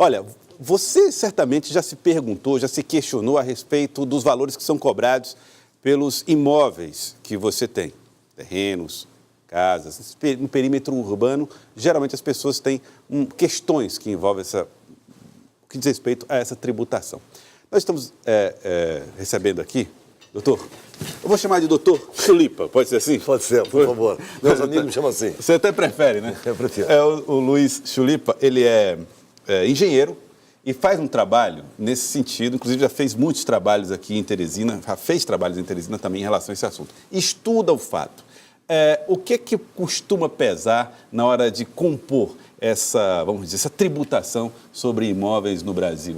Olha, você certamente já se perguntou, já se questionou a respeito dos valores que são cobrados pelos imóveis que você tem. Terrenos, casas, no perímetro urbano, geralmente as pessoas têm questões que envolvem que diz respeito a essa tributação. Nós estamos recebendo aqui, doutor, eu vou chamar de doutor Chulipa, pode ser assim? Pode ser, por favor. Meus amigos me chamam assim. Você até prefere, né? Eu prefiro. O Luiz Chulipa, ele é engenheiro e faz um trabalho nesse sentido, inclusive já fez muitos trabalhos aqui em Teresina, já fez trabalhos em Teresina também em relação a esse assunto. Estuda o fato. O que costuma pesar na hora de compor essa tributação sobre imóveis no Brasil?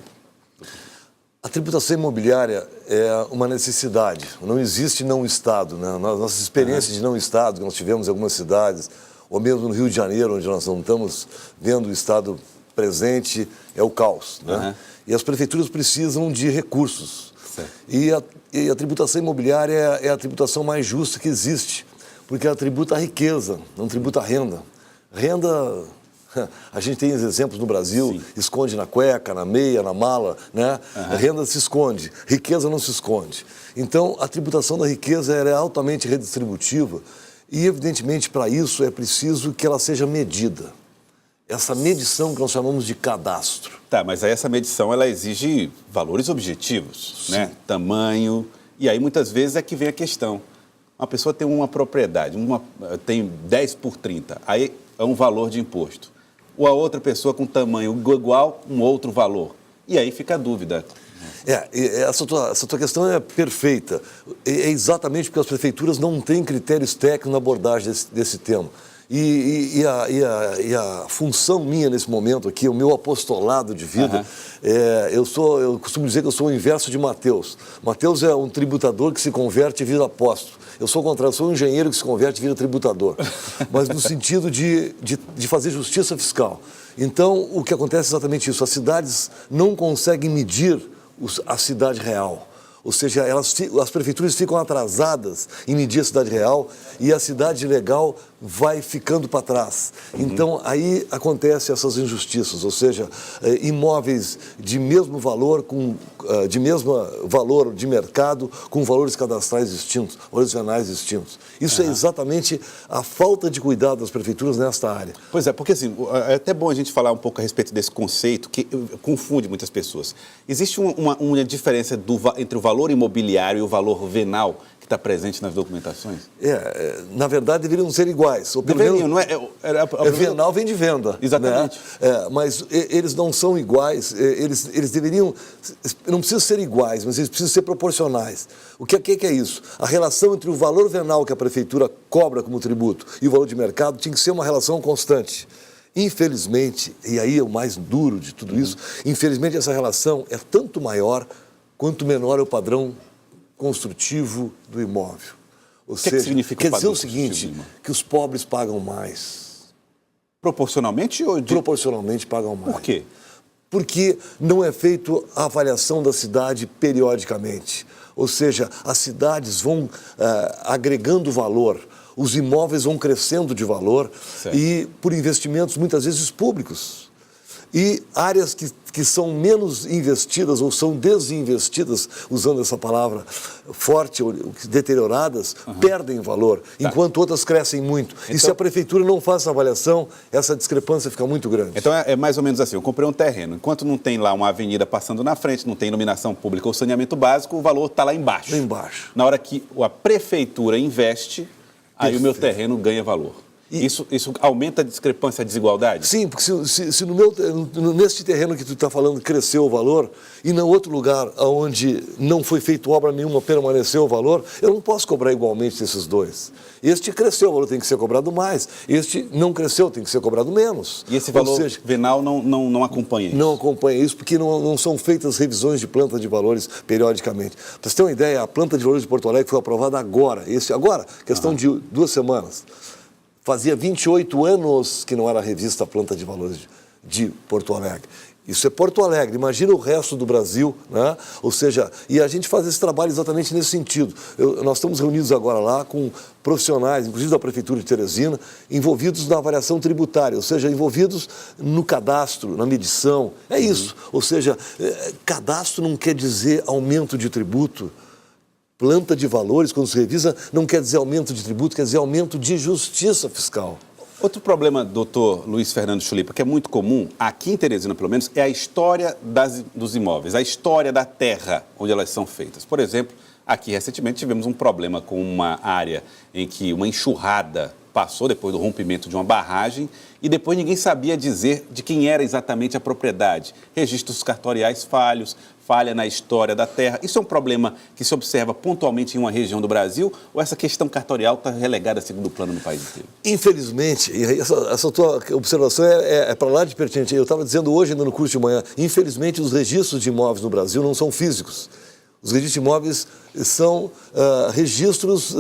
A tributação imobiliária é uma necessidade. Não existe não-estado, né? Nossas experiências de não-estado que nós tivemos em algumas cidades, ou mesmo no Rio de Janeiro, onde nós não estamos vendo o estado presente, é o caos, né? E as prefeituras precisam de recursos. E a tributação imobiliária é a tributação mais justa que existe, porque ela tributa a riqueza, não tributa a renda. Renda, a gente tem exemplos no Brasil, sim, esconde na cueca, na meia, na mala, né? A renda se esconde, riqueza não se esconde. Então, a tributação da riqueza é altamente redistributiva e, evidentemente, para isso é preciso que ela seja medida. Essa medição que nós chamamos de cadastro. Tá, mas aí essa medição ela exige valores objetivos, sim, né? Tamanho, e aí muitas vezes é que vem a questão. Uma pessoa tem uma propriedade, tem 10 por 30, aí é um valor de imposto. Ou a outra pessoa com tamanho igual, um outro valor. E aí fica a dúvida. Essa tua questão é perfeita. É exatamente porque as prefeituras não têm critérios técnicos na abordagem desse tema. E a função minha nesse momento aqui, o meu apostolado de vida, eu costumo dizer que eu sou o inverso de Mateus. Mateus é um tributador que se converte e vira apóstolo. Eu sou o contrário, eu sou um engenheiro que se converte e vira tributador. Mas no sentido de fazer justiça fiscal. Então, o que acontece é exatamente isso. As cidades não conseguem medir a cidade real. Ou seja, as prefeituras ficam atrasadas em medir a cidade real e a cidade legal vai ficando para trás. Então, aí acontecem essas injustiças, ou seja, imóveis de mesmo valor, de mesmo valor de mercado, com valores cadastrais distintos, valores venais distintos. Isso é exatamente a falta de cuidado das prefeituras nesta área. Pois é, porque assim, é até bom a gente falar um pouco a respeito desse conceito que confunde muitas pessoas. Existe uma diferença entre o valor imobiliário e o valor venal que está presente nas documentações? Na verdade, deveriam ser iguais. Deveriam, não é? Venal vem de venda. Exatamente. Né? Mas eles não são iguais, eles deveriam, não precisam ser iguais, mas eles precisam ser proporcionais. O que é isso? A relação entre o valor venal que a prefeitura cobra como tributo e o valor de mercado tinha que ser uma relação constante. Infelizmente, e aí é o mais duro de tudo isso, infelizmente essa relação é tanto maior quanto menor é o padrão construtivo do imóvel. Ou seja, que significa quer dizer o seguinte, que os pobres pagam mais. Proporcionalmente ou Proporcionalmente pagam mais. Por quê? Porque não é feita a avaliação da cidade periodicamente. Ou seja, as cidades vão agregando valor, os imóveis vão crescendo de valor, certo, e por investimentos muitas vezes públicos. E áreas que são menos investidas ou são desinvestidas, usando essa palavra forte, ou deterioradas, perdem valor, enquanto outras crescem muito. Então, e se a prefeitura não faz essa avaliação, essa discrepância fica muito grande. Então é mais ou menos assim, eu comprei um terreno, enquanto não tem lá uma avenida passando na frente, não tem iluminação pública ou saneamento básico, o valor está lá embaixo. Lá embaixo. Na hora que a prefeitura investe, aí o meu terreno ganha valor. Isso aumenta a discrepância, a desigualdade? Sim, porque se neste terreno que tu está falando cresceu o valor e no outro lugar onde não foi feita obra nenhuma permaneceu o valor, eu não posso cobrar igualmente desses dois. Este cresceu, o valor tem que ser cobrado mais. Este não cresceu, tem que ser cobrado menos. E esse valor venal não acompanha isso? Não acompanha isso porque não são feitas revisões de planta de valores periodicamente. Para você ter uma ideia, a planta de valores de Porto Alegre foi aprovada agora, questão de 2 semanas. Fazia 28 anos que não era revista a planta de valores de Porto Alegre. Isso é Porto Alegre, imagina o resto do Brasil, né? Ou seja, e a gente faz esse trabalho exatamente nesse sentido. Nós estamos reunidos agora lá com profissionais, inclusive da Prefeitura de Teresina, envolvidos na avaliação tributária, ou seja, envolvidos no cadastro, na medição. É isso. Ou seja, cadastro não quer dizer aumento de tributo. Planta de valores, quando se revisa, não quer dizer aumento de tributo, quer dizer aumento de justiça fiscal. Outro problema, doutor Luiz Fernando Chulipa, que é muito comum, aqui em Teresina pelo menos, é a história dos imóveis, a história da terra onde elas são feitas. Por exemplo, aqui recentemente tivemos um problema com uma área em que uma enxurrada passou depois do rompimento de uma barragem e depois ninguém sabia dizer de quem era exatamente a propriedade. Registros cartoriais falhos, falha na história da terra. Isso é um problema que se observa pontualmente em uma região do Brasil ou essa questão cartorial está relegada a segundo plano no país inteiro? Infelizmente, e essa tua observação é para lá de pertinente. Eu estava dizendo hoje ainda no curso de manhã, infelizmente os registros de imóveis no Brasil não são físicos. Os registros de imóveis são registros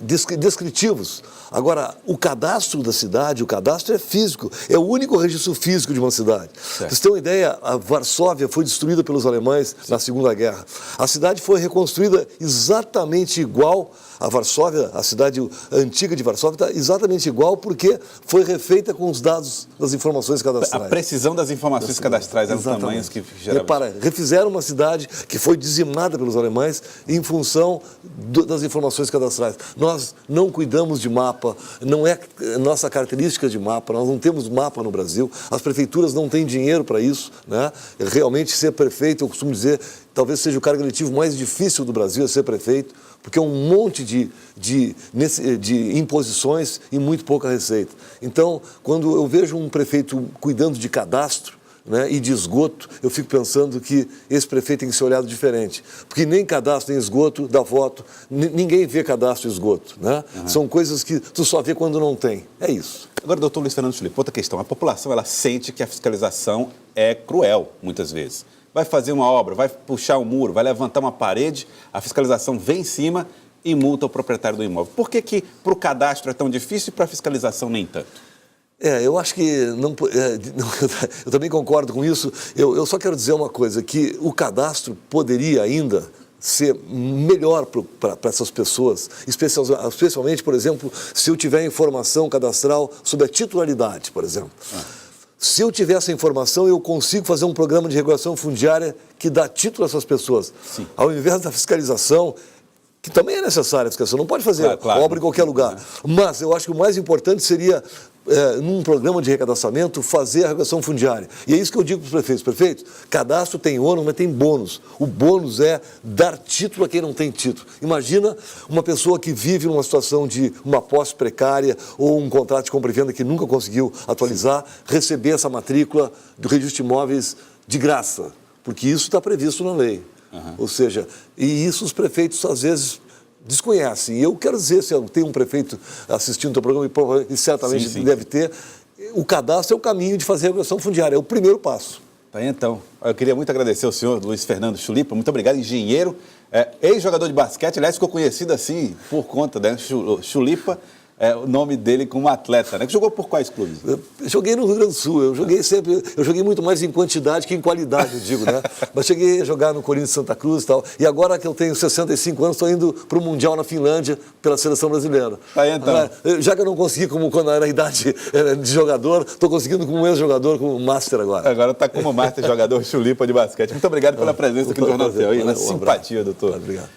descritivos. Agora, o cadastro da cidade, o cadastro é físico, é o único registro físico de uma cidade. Para vocês terem uma ideia, a Varsóvia foi destruída pelos alemães na Segunda Guerra. A cidade foi reconstruída exatamente igual a Varsóvia, a cidade antiga de Varsóvia, está exatamente igual porque foi refeita com os dados das informações cadastrais. A precisão das informações cadastrais eram tamanhos que geravam... Repara, refizeram uma cidade que foi dizimada pelos alemães em função das informações cadastrais. Nós não cuidamos de mapa, não é nossa característica de mapa, nós não temos mapa no Brasil, as prefeituras não têm dinheiro para isso, né? Realmente ser prefeito, eu costumo dizer, talvez seja o cargo eletivo mais difícil do Brasil é ser prefeito, porque é um monte de imposições e muito pouca receita. Então, quando eu vejo um prefeito cuidando de cadastro, né, e de esgoto, eu fico pensando que esse prefeito tem que ser olhado diferente. Porque nem cadastro nem esgoto dá voto, ninguém vê cadastro e esgoto. Né? Uhum. São coisas que tu só vê quando não tem. É isso. Agora, doutor Luiz Fernando Chulipa, outra questão. A população ela sente que a fiscalização é cruel, muitas vezes. Vai fazer uma obra, vai puxar um muro, vai levantar uma parede, a fiscalização vem em cima e multa o proprietário do imóvel. Por que para o cadastro é tão difícil e para a fiscalização nem tanto? Eu acho que eu também concordo com isso. Eu só quero dizer uma coisa, que o cadastro poderia ainda ser melhor para essas pessoas, especialmente, por exemplo, se eu tiver informação cadastral sobre a titularidade, por exemplo. Se eu tiver essa informação, eu consigo fazer um programa de regulação fundiária que dá título a essas pessoas. Sim. Ao invés da fiscalização, que também é necessária a fiscalização, não pode fazer obra em qualquer lugar. Mas eu acho que o mais importante seria, num programa de recadastramento, fazer a regulação fundiária. E é isso que eu digo para os prefeitos. Prefeitos, cadastro tem ônus, mas tem bônus. O bônus é dar título a quem não tem título. Imagina uma pessoa que vive numa situação de uma posse precária ou um contrato de compra e venda que nunca conseguiu atualizar, receber essa matrícula do registro de imóveis de graça, porque isso está previsto na lei. Uhum. Ou seja, e isso os prefeitos às vezes desconhecem. E eu quero dizer, se tem um prefeito assistindo o teu programa, e certamente sim. Deve ter, o cadastro é o caminho de fazer a regulação fundiária, é o primeiro passo. Tá, então, eu queria muito agradecer ao senhor Luiz Fernando Chulipa, muito obrigado, engenheiro, ex-jogador de basquete, aliás, ficou conhecido assim por conta, né, Chulipa, o nome dele como atleta, né? Que jogou por quais clubes? Eu joguei no Rio Grande do Sul, eu joguei muito mais em quantidade que em qualidade, eu digo, né? Mas cheguei a jogar no Corinthians de Santa Cruz e tal, e agora que eu tenho 65 anos, estou indo para o Mundial na Finlândia pela seleção brasileira. Tá, então. Agora, já que eu não consegui como quando era a idade de jogador, estou conseguindo como ex-jogador, como Master agora. Agora está como Master jogador Chulipa de basquete. Muito obrigado pela presença aqui no Jornal Céu. Uma simpatia, doutor. Obrigado.